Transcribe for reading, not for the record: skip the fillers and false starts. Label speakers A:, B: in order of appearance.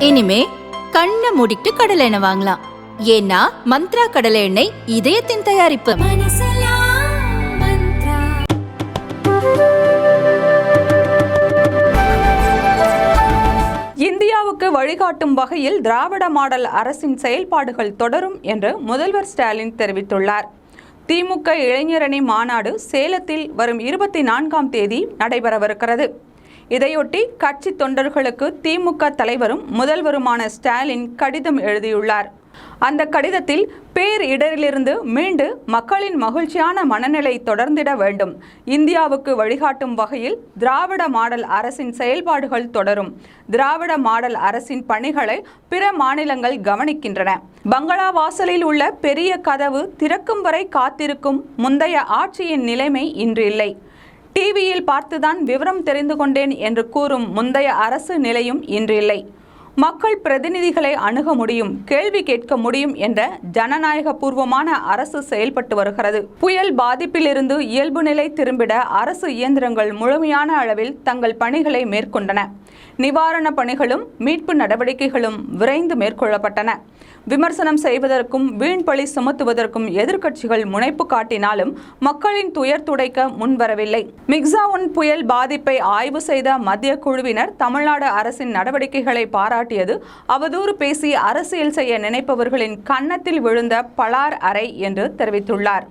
A: இனிமே கண்ணை மூடிட்டு கடலை எண்ணெய் வாங்கலாம். ஏன்னா மந்த்ரா கடலை எண்ணெய் இதயத்தின் தயாரிப்பு.
B: இந்தியாவுக்கு வழிகாட்டும் வகையில் திராவிட மாடல் அரசின் செயல்பாடுகள் தொடரும் என்று முதல்வர் ஸ்டாலின் தெரிவித்துள்ளார். திமுக இளைஞரணி மாநாடு சேலத்தில் வரும் 24ஆம் தேதி நடைபெறவிருக்கிறது. இதையொட்டி கட்சி தொண்டர்களுக்கு திமுக தலைவரும் முதல்வருமான ஸ்டாலின் கடிதம் எழுதியுள்ளார். அந்த கடிதத்தில் பேரிடரிலிருந்து மீண்டு மக்களின் மகிழ்ச்சியான மனநிலை தொடர்ந்திட வேண்டும். இந்தியாவுக்கு வழிகாட்டும் வகையில் திராவிட மாடல் அரசின் செயல்பாடுகள் தொடரும். திராவிட மாடல் அரசின் பணிகளை பிற மாநிலங்கள் கவனிக்கின்றன. பங்களா வாசலில் உள்ள பெரிய கதவு திறக்கும் வரை காத்திருக்கும் முந்தைய ஆட்சியின் நிலைமை இன்று இல்லை. டிவியில் பார்த்துதான் விவரம் தெரிந்து கொண்டேன் என்று கூறும் முந்தைய அரசு நிலையும் இன்று இல்லை. மக்கள் பிரதிநிதிகளை அணுக முடியும், கேள்வி கேட்க முடியும் என்ற ஜனநாயக பூர்வமான அரசு செயல்பட்டு வருகிறது. புயல் பாதிப்பிலிருந்து இயல்பு நிலை திரும்பிட அரசு இயந்திரங்கள் முழுமையான அளவில் தங்கள் பணிகளை மேற்கொண்டன. நிவாரண பணிகளும் மீட்பு நடவடிக்கைகளும் விரைந்து மேற்கொள்ளப்பட்டன. விமர்சனம் செய்வதற்கும் வீண் பழி சுமத்துவதற்கும் எதிர்க்கட்சிகள் முனைப்பு காட்டினாலும் மக்களின் துயர் துடைக்க முன்வரவில்லை. மிக்ஸா-1 புயல் பாதிப்பை ஆய்வு செய்த மத்திய குழுவினர் தமிழ்நாடு அரசின் நடவடிக்கைகளை பாராட்டியது அவதூறு பேசி அரசியல் செய்ய நினைப்பவர்களின் கன்னத்தில் விழுந்த பலார் அறை என்று தெரிவித்துள்ளார்.